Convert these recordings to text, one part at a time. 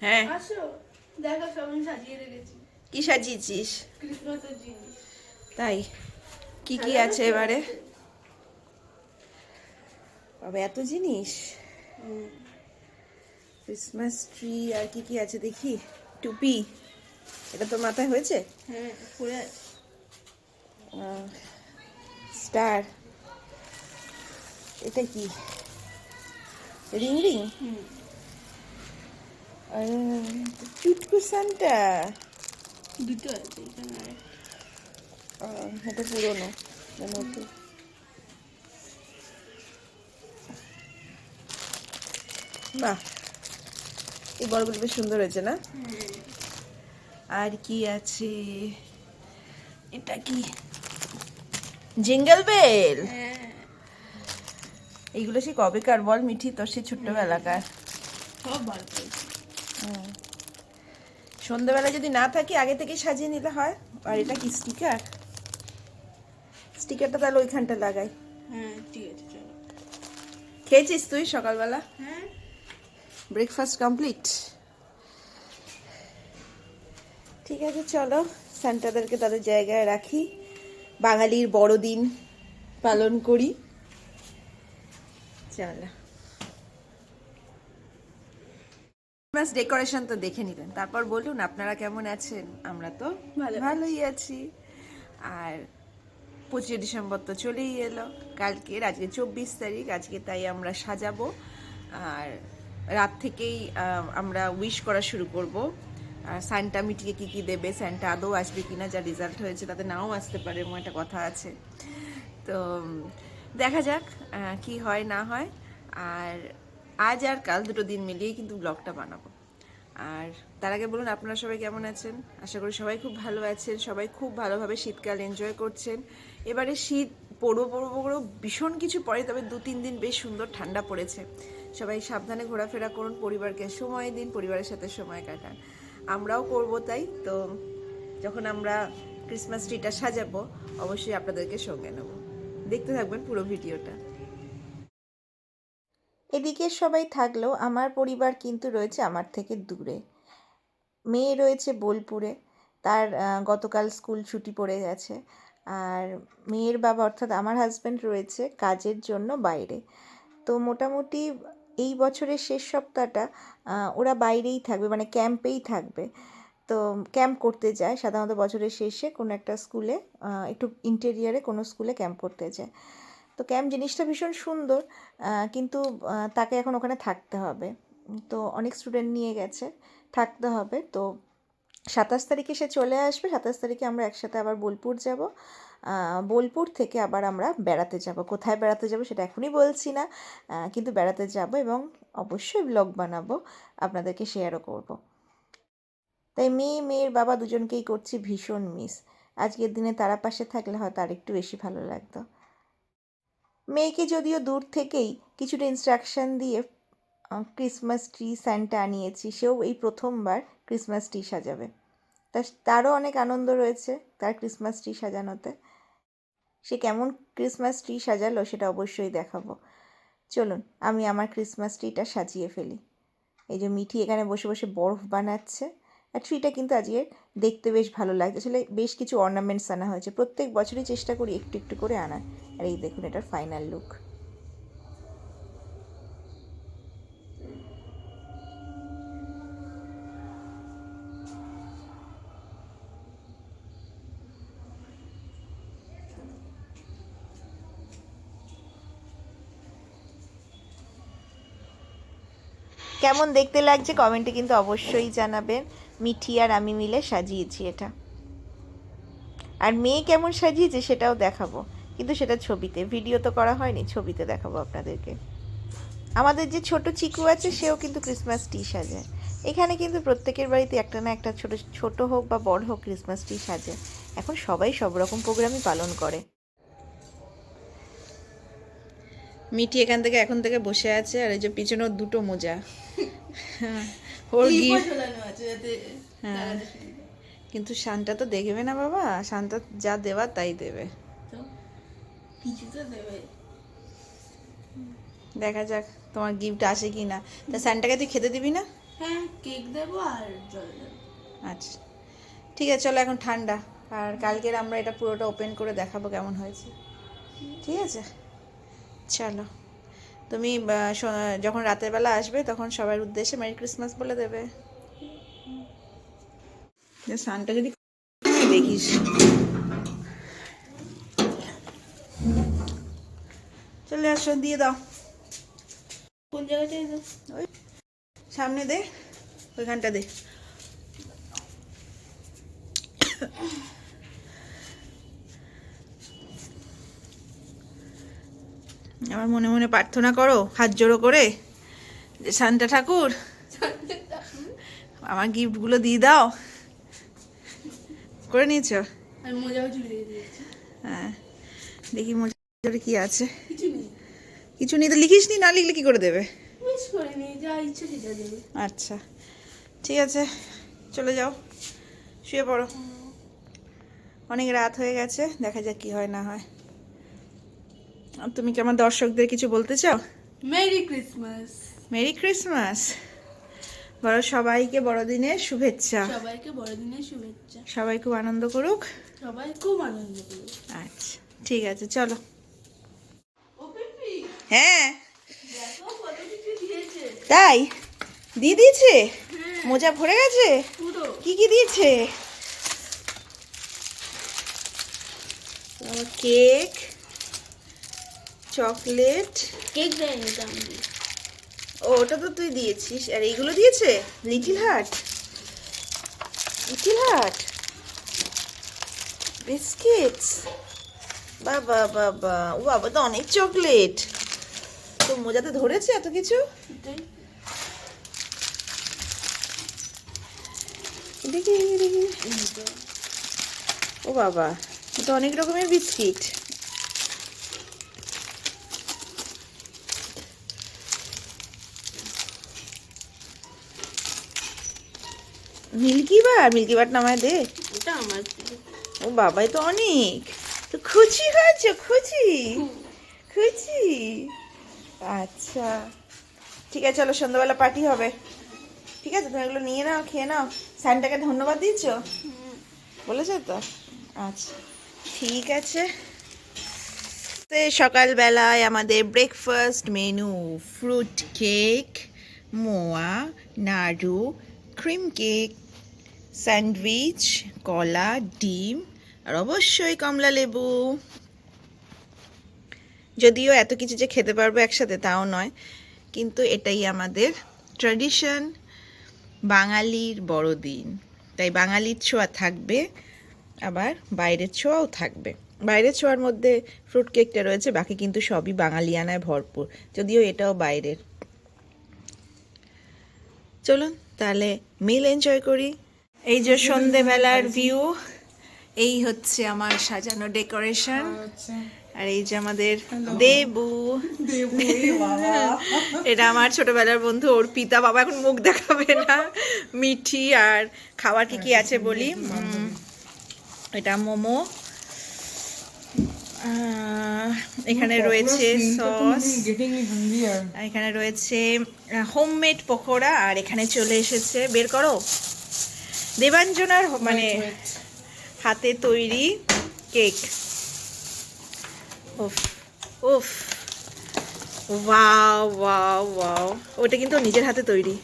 হ্যাঁ, আসো দেখো সব আমি সাজিয়ে রেখেছি কি সাজিয়েছিস? ক্রিসমাসের জিনিস তাই কি কি সাজানো আছে কি এবারে? আছে? বাবা এত জিনিস! হুম, ক্রিসমাস ট্রি আর কি কি আছে দেখি। টুপি, এটা তো মাথায় হয়েছে। হ্যাঁ পরে আছে। স্টার, এটা কি? Ring ring. হুম, চুটকু সান্টা। দুটো আছে এখানে আর এটা পুরোনো, নতুন। বাহ, এই বলগুলো বেশ সুন্দর হয়েছে না? আর কি আছে? এটা কি? Jingle bell. হ্যাঁ এইগুলো সে কবেকার বল মিঠি, তোর সে ছোট্টবেলাকার। সব বার করেছি। সন্ধ্যাবেলা যদি না থাকি আগে থেকে সাজিয়ে নিলে হয়। আর এটা কি স্টিকার? স্টিকারটা তাহলে ওইখানটা লাগাই। হ্যাঁ ঠিক আছে চলো। খেয়েছিস তুই সকালবেলা? হ্যাঁ ব্রেকফাস্ট কমপ্লিট? ঠিক আছে, চলো সান্টাদেরকে তাদের জায়গায় রাখি, বাঙালির বড়দিন পালন করি। চলো, ক্রিসমাস ডেকোরেশন তো দেখে নিলেন, তারপর বলুন আপনারা কেমন আছেন? আমরা তো ভালো ভালোই আছি। আর 25 ডিসেম্বর তো চলেই এলো, কালকের, আজকে 24 তারিখ, আজকে তাই আমরা সাজাবো। আর রাত থেকেই আমরা উইশ করা শুরু করব। আর সান্টা মিটিকে কি কি দেবে, সান্টা আদৌ আসবে কিনা, যা রেজাল্ট হয়েছে তাতে নাও আসতে পারে, এমন একটা কথা আছে। তো দেখা যাক কি হয় না হয়। আর আজ আর কাল দুটো দিন মিলিয়েই কিন্তু ব্লগটা বানাবো। আর তার আগে বলুন আপনারা সবাই কেমন আছেন? আশা করি সবাই খুব ভালো আছেন, সবাই খুব ভালোভাবে শীতকাল এনজয় করছেন। এবারে শীত পড়বো পড়বো পড়বো ভীষণ কিছু পড়ে, তবে 2-3 দিন বেশ সুন্দর ঠান্ডা পড়েছে। সবাই সাবধানে ঘোরাফেরা করুন, পরিবারকে সময় দিন, পরিবারের সাথে সময় কাটান। আমরাও করব তাই তো। যখন আমরা ক্রিসমাস ট্রিটা সাজাবো অবশ্যই আপনাদেরকে সঙ্গে নেব, দেখতে থাকবেন পুরো ভিডিওটা। এদিকে সবাই থাকলেও আমার পরিবার কিন্তু রয়েছে আমার থেকে দূরে। মেয়ে রয়েছে বোলপুরে, তার গতকাল স্কুল ছুটি পড়ে গেছে। আর মেয়ের বাবা অর্থাৎ আমার হাজব্যান্ড রয়েছে কাজের জন্য বাইরে। তো মোটামুটি এই বছরের শেষ সপ্তাহটা ওরা বাইরেই থাকবে, মানে ক্যাম্পেই থাকবে। তো ক্যাম্প করতে যায় সাধারণত বছরের শেষে কোনো একটা স্কুলে, একটু ইন্টেরিয়ারে কোনো স্কুলে ক্যাম্প করতে যায়। তো ক্যাম্প জিনিসটা ভীষণ সুন্দর, কিন্তু তাকে এখন ওখানে থাকতে হবে। তো অনেক স্টুডেন্ট নিয়ে গেছে, থাকতে হবে। তো 27 তারিখে সে চলে আসবে, 27 তারিখে আমরা একসাথে আবার বোলপুর যাব। বোলপুর থেকে আবার আমরা বেড়াতে যাব। কোথায় বেড়াতে যাব সেটা এখনই বলছি না, কিন্তু বেড়াতে যাব এবং অবশ্যই ব্লগ বানাবো, আপনাদেরকে শেয়ারও করব। তাই মেয়ের বাবা দুজনকেই করছি ভীষণ মিস। আজকের দিনে তারা পাশে থাকলে হয়তো আর একটু বেশি ভালো লাগতো। মেয়েকে যদিও দূর থেকেই কিছুটা ইনস্ট্রাকশন দিয়ে ক্রিসমাস ট্রি স্যান্টা আনিয়েছি, সেও এই প্রথমবার ক্রিসমাস ট্রি সাজাবে। তারও অনেক আনন্দ রয়েছে তার ক্রিসমাস ট্রি সাজানোতে। সে কেমন ক্রিসমাস ট্রি সাজালো সেটা অবশ্যই দেখাবো। চলুন আমি আমার ক্রিসমাস ট্রিটা সাজিয়ে ফেলি। এই যে মিঠি এখানে বসে বসে বরফ বানাচ্ছে। আর ট্রিটা কিন্তু আজকে দেখতে বেশ ভালো লাগছে, আসলে বেশ কিছু অর্নামেন্টস আনা হয়েছে, প্রত্যেক বছরই চেষ্টা করি একটু একটু করে আনার। আর এই দেখুন এটার ফাইনাল লুক। কেমন দেখতে লাগছে কমেন্টে কিন্তু অবশ্যই জানাবেন। মিঠি আর আমি মিলে সাজিয়েছি এটা। আর মেয়ে কেমন সাজিয়েছে সেটাও দেখাবো, কিন্তু সেটা ছবিতে, ভিডিও তো করা হয়নি, ছবিতে দেখাবো আপনাদেরকে। আমাদের যে ছোট চিকু আছে সেও কিন্তু ক্রিসমাস ট্রি সাজায়। এখানে কিন্তু প্রত্যেকের বাড়িতে একটা না একটা ছোট ছোট হোক বা বড় হোক ক্রিসমাস ট্রি সাজায়। এখন সবাই সব রকম প্রোগ্রামই পালন করে। মিঠি এখান থেকে এখন থেকে বসে আছে, আর এই যে পিছনে ওর দুটো মোজা, ওর ক্লিপও গিফট। ঝোলানো আছে যাতে হ্যাঁ, লাগাতে সুবিধা। কিন্তু শান্তা তো দেখবে না বাবা, শান্তা যা দেওয়ার তাই দেবে। তো কিছু তো দেবে। দেখা যাক তোমার গিফট আসে কি না। তা স্যান্টাকে তুই খেতে দিবি না? হ্যাঁ, কেক দেবো আর জল দেবো। আচ্ছা ঠিক আছে, চলো এখন ঠান্ডা, আর কালকের আমরা এটা পুরোটা ওপেন করে দেখাবো কেমন হয়েছে। ঠিক আছে, চলো। তুমি যখন রাতের বেলা আসবে তখন সবার উদ্দেশ্যে মেরি ক্রিসমাস বলে দেবে। সানটা যদি দেখিস। চলে আসো, দিয়ে দাও। কোন জায়গাটায় দেবো? ওই সামনে দে, ওইখানটা দে। আমার মনে মনে প্রার্থনা করো হাত জোড়ো করে যে সান্তা ঠাকুর আমার গিফটগুলো দিয়ে দাও। করে নিয়েছো? আর মোজাও ঝুলিয়ে দিয়েছি। হ্যাঁ, দেখি মজারে কি আছে। কিছু নেই, কিছু নেই তো লিখিস নি, না লিখলে কি করে দেবে? মিস করে নিই, যা ইচ্ছে সেটা দেবে। আচ্ছা ঠিক আছে, চলে যাও, শুয়ে পড়ো। অনেক রাত হয়ে গেছে, দেখা যাক কি হয় না হয়। আর তুমি কি আমার দর্শকদের কিছু বলতে চাও? Merry Christmas. মেরি ক্রিসমাস বড়, সবাইকে বড়দিনের শুভেচ্ছা। সবাইকে বড়দিনের শুভেচ্ছা। সবাই খুব আনন্দ করুক। সবাই খুব আনন্দ করবে। আচ্ছা ঠিক আছে, চলো। ও পিপি, হ্যাঁ দেখো কত কিছু দিয়েছে। তাই দিয়ে দিয়েছে, হ্যাঁ, মোজা ভরে গেছে। পুরো কি কি দিয়েছে? Cake, chocolate. কেক দেয়নি তো আমি। ও ওটা তো তুই দিয়েছিস, আর এইগুলো দিয়েছে little heart. Little heart biscuits, বাবা বাবা, ও বাবা তো অনেক চকলেট। তো মোজাতে ধরেছে এত কিছু। এটাই। দেখি দেখি, ও বাবা, এটা অনেক রকমের বিস্কিট। মিল্কি বার, মিল্কি বার নামায় দে। এটা আমার প্রিয়। ও বাবাই তো অনেক, তো খুশি হয়েছে, খুশি খুশি। আচ্ছা ঠিক আছে, চলো সন্ধ্যাবেলা পার্টি হবে। ঠিক আছে, তুমি এগুলো নিয়ে নাও, খেয়ে নাও। স্যান্টাকে ধন্যবাদ দিয়েছো? বলেছো তো? আচ্ছা ঠিক আছে। সকালবেলায় আমাদের ব্রেকফাস্ট মেনু ফ্রুট কেক, মোয়া, নাড়ু, ক্রিম কেক, স্যান্ডউইচ, কলা, ডিম, আর অবশ্যই কমলা লেবু। যদিও এত কিছু যে খেতে পারবো একসাথে তাও নয়, কিন্তু এটাই আমাদের ট্র্যাডিশন, বাঙালির বড়দিন। তাই বাঙালির ছোঁয়া থাকবে, আবার বাইরের ছোঁয়াও থাকবে। বাইরের ছোঁয়ার মধ্যে ফ্রুট কেকটা রয়েছে, বাকি কিন্তু সবই বাঙালিয়ানায় ভরপুর, যদিও এটাও বাইরের। চলুন তাহলে মিল এনজয় করি। এই যে সন্ধেবেলার ভিউ, এই হচ্ছে আমার সাজানো ডেকোরেশন, আর এই যে আমাদের দেবু। এটা আমার ছোটবেলার বন্ধু অর্পিতা। বাবা এখন মুখ দেখাবে না। মিঠি আর খাবার কি কি আছে বলি। এটা মোমো, এখানে রয়েছে সস, এখানে রয়েছে হোমমেড পকোড়া, আর এখানে চলে এসেছে, বের করো, দেবাঞ্জনার মানে হাতে তৈরি কেক। উফ উফ, ওয়াও ওয়াও ওয়াও, ওটা কিন্তু নিজের হাতে তৈরি।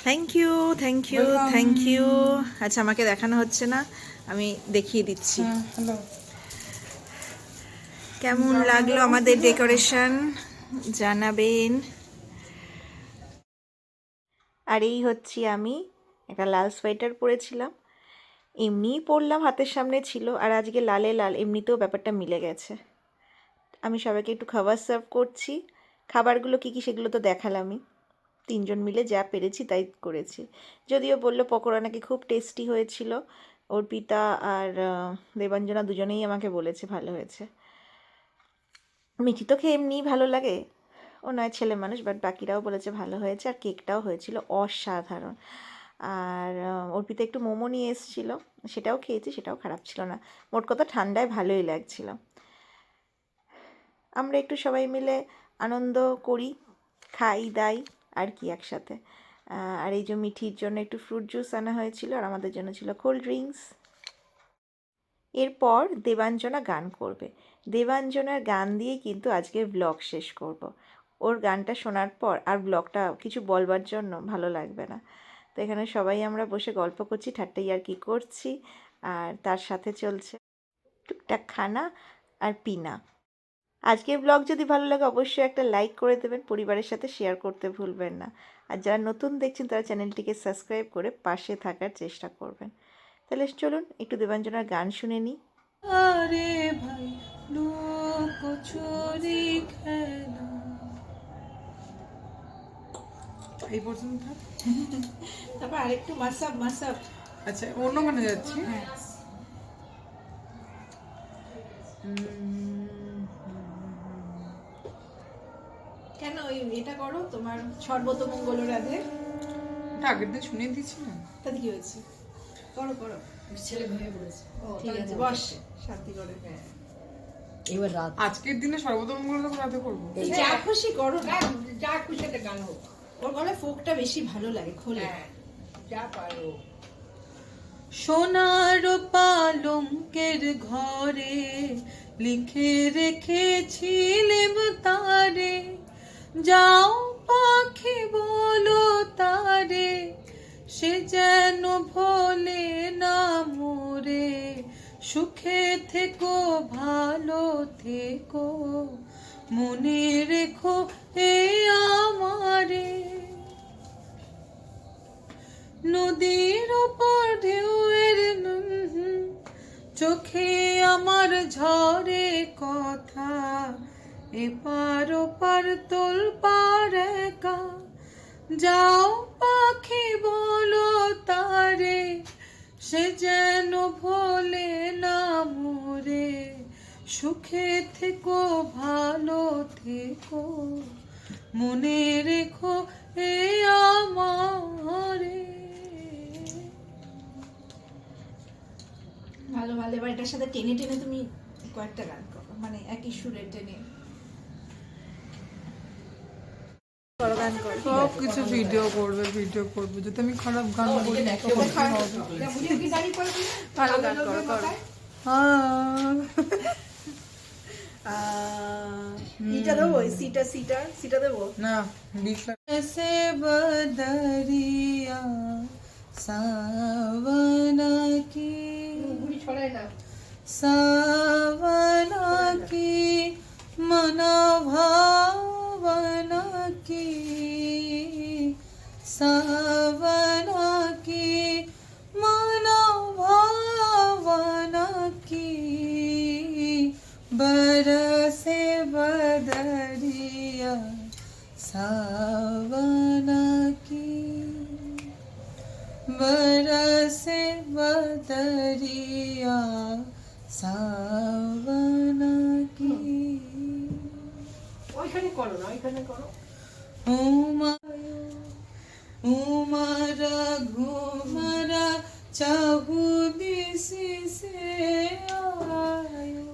Thank you thank you thank you. আচ্ছা আমাকে দেখানো হচ্ছে না, আমি দেখিয়ে দিচ্ছি। কেমন লাগলো আমাদের ডেকোরেশন জানাবেন। আর এই হচ্ছি আমি, একটা লাল সোয়েটার পরেছিলাম, এমনিই পরলাম, হাতের সামনে ছিল, আর আজকে লালে লাল, এমনিতেও ব্যাপারটা মিলে গেছে। আমি সবাইকে একটু খাবার সার্ভ করছি। খাবারগুলো কী কী সেগুলো তো দেখালামই, তিনজন মিলে যা পেরেছি তাই করেছি। যদিও বললো পকোড়া নাকি খুব টেস্টি হয়েছিল, অর্পিতা আর দেবাঞ্জনা দুজনেই আমাকে বলেছে ভালো হয়েছে। মিঠি তো খেয়ে এমনিই ভালো লাগে, ও নয় ছেলে মানুষ, বাট বাকিরাও বলেছে ভালো হয়েছে, আর কেকটাও হয়েছিল অসাধারণ। আর অর্পিতা একটু মোমো নিয়ে এসেছিলো, সেটাও খেয়েছি, সেটাও খারাপ ছিল না। মোট কথা ঠান্ডায় ভালোই লাগছিল। আমরা একটু সবাই মিলে আনন্দ করি, খাই দাই, আর কি একসাথে। আর এই যে মিঠির জন্য একটু ফ্রুট জুস আনা হয়েছিল, আর আমাদের জন্য ছিল কোল্ড ড্রিঙ্কস। এরপর দেবাঞ্জনা গান করবে। দেবাঞ্জনার গান দিয়েই কিন্তু আজকের ব্লগ শেষ করব। ওর গানটা শোনার পর আর ব্লগটা কিছু বলবার জন্য ভালো লাগবে না। তো এখানে সবাই আমরা বসে গল্প করছি, ঠাট্টা ইয়ার্কি করছি, আর তার সাথে চলছে টুকটাক খানা আর পিনা। আজকের ব্লগ যদি ভালো লাগে অবশ্যই একটা লাইক করে দেবেন, পরিবারের সাথে শেয়ার করতে ভুলবেন না। আর যারা নতুন দেখছেন তারা চ্যানেলটিকে সাবস্ক্রাইব করে পাশে থাকার চেষ্টা করবেন। তাহলে চলুন একটু দেবাঞ্জনার গান শুনে নিই। আরে ভাই লুকোচুরি খেলা এই পর্যন্ত থাক। তারপর আরেকটু মাসাব মাসাব। আচ্ছা অন্য গানে যাচ্ছি। কেন ওই এটা করো, তোমার সর্বতমঙ্গল রাধে। এটা আগের দিন শুনিয়ে দিয়েছিলাম। তাতে কি হয়েছে? করো করো। ছেলে ঘুমিয়ে পড়েছে। ঠিক আছে, বস শান্তি করে। এবার রাত আজকের দিনে সর্বতমঙ্গল রাতে করবো। যা খুশি করো না, যা খুশি একটা গান হোক। ওর গলায় ফোকটা বেশি ভালো লাগে, খোলে। যা পারো। সোনার পালঙ্কের ঘরে লিখে রেখেছিলেম তারে, যাও পাখি বলো তারে, সে যেন ভোলে না মোরে, সুখে থেকো ভালো থেকো, মনে রেখো এ আমারে। নদীর ওপর ঢেউয়ের চোখে আমার ঝরে কথা, এপার ওপার তোল পার একা, যাও পাখি বলো তারে, সে যেন ভোলে না মোরে, সুখে থেকো ভালো থেকো, মনে রেখো এ আমারে। ভালো ভালো। এবার এটার সাথে টেনে টেনে তুমি কয়েকটা গান করো, মানে একই সুরে টেনে করো, গান করো। সব কিছু ভিডিও করবে যদি আমি খারাপ গান বলি তখন কি হবে? ভালো গান করো করো। ইটা দেবো, সিটা সিটা সিটা দেবো না ऐसे बदरिया सावना की सावना की मना भावना की, सावना की मना भावना की, बरसे बदरिया सावना की, बरसे बदरिया सावना की। ওইখানে করো না, ওইখানে করো। उमरा घुमरा चाहू दिसी से आयो,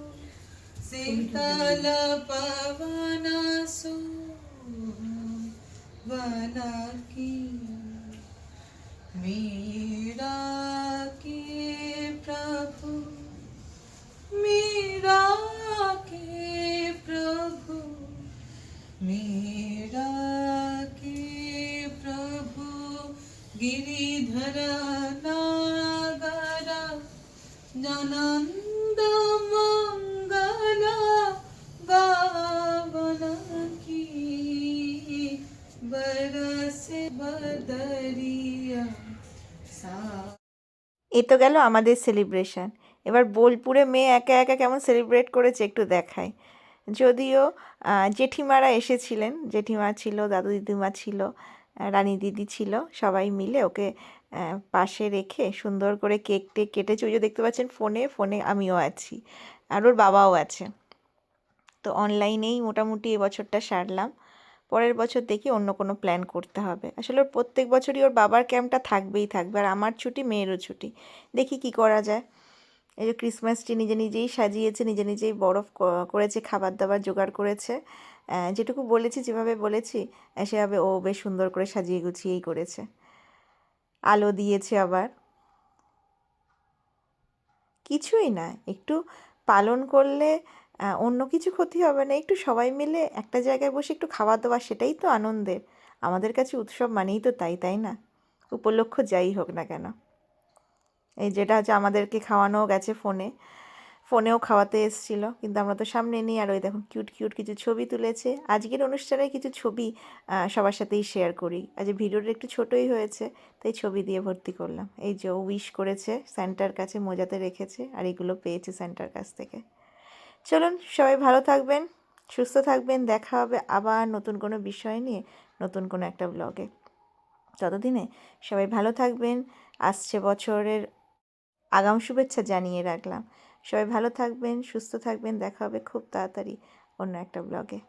शीतल पवन सुवना की, मीरा के प्रभु, मीरा के प्रभु, मीरा के प्रभु, गिरिधर नागर जनंद मंगल गावना की, बरसे बदरिया सा। এ তো গেল আমাদের সেলিব্রেশন। এবার বোলপুরে মেয়ে একা একা কেমন সেলিব্রেট করেছে একটু দেখায়। যদিও জেঠিমারা এসেছিলেন, জেঠিমা ছিল, দাদু দিদিমা ছিল, রানী দিদি ছিল, সবাই মিলে ওকে পাশে রেখে সুন্দর করে কেক টেক কেটেছে। ওই যে দেখতে পাচ্ছেন ফোনে ফোনে আমিও আছি, আর ওর বাবাও আছে। তো অনলাইনেই মোটামুটি এবছরটা সারলাম। পরের বছর দেখি অন্য কোনো প্ল্যান করতে হবে। আসলে ওর প্রত্যেক বছরই ওর বাবার ক্যাম্পটা থাকবেই থাকবে, আর আমার ছুটি, মেয়েরও ছুটি। দেখি কি করা যায়। এই যে ক্রিসমাস ট্রি নিজে নিজেই সাজিয়েছে, নিজে নিজেই বরফ করেছে, খাবার দাবার জোগাড় করেছে। যেটুকু বলেছি, যেভাবে বলেছি সেভাবে ও বেশ সুন্দর করে সাজিয়ে গুছিয়েই করেছে। আলো দিয়েছে আবার। কিছুই না, একটু পালন করলে অন্য কিছু ক্ষতি হবে না। একটু সবাই মিলে একটা জায়গায় বসে একটু খাওয়া দাওয়া, সেটাই তো আনন্দের। আমাদের কাছে উৎসব মানেই তো তাই, তাই না? উপলক্ষ যাই হোক না কেন। এই যেটা হচ্ছে আমাদেরকে খাওয়ানোও গেছে ফোনেও খাওয়াতে এসেছিল, কিন্তু আমরা তো সামনে নিই। আর ওই দেখুন কিউট কিউট কিছু ছবি তুলেছে। আজকের অনুষ্ঠানের কিছু ছবি সবার সাথেই শেয়ার করি। আজ ভিডিওটা একটু ছোটোই হয়েছে, তাই ছবি দিয়ে ভর্তি করলাম। এই যে ও উইশ করেছে, স্যান্টার কাছে মোজাতে রেখেছে, আর এগুলো পেয়েছে স্যান্টার কাছ থেকে। চলুন, সবাই ভালো থাকবেন, সুস্থ থাকবেন। দেখা হবে আবার নতুন কোনো বিষয় নিয়ে, নতুন কোনো একটা ব্লগে। ততদিনে সবাই ভালো থাকবেন। আসছে বছরের আগাম শুভেচ্ছা জানিয়ে রাখলাম। সবাই ভালো থাকবেন, সুস্থ থাকবেন। দেখা হবে খুব তাড়াতাড়ি অন্য একটা ব্লগে।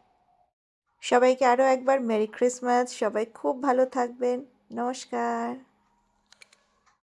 সবাইকে আরও একবার মেরি ক্রিসমাস। সবাই খুব ভালো থাকবেন। নমস্কার।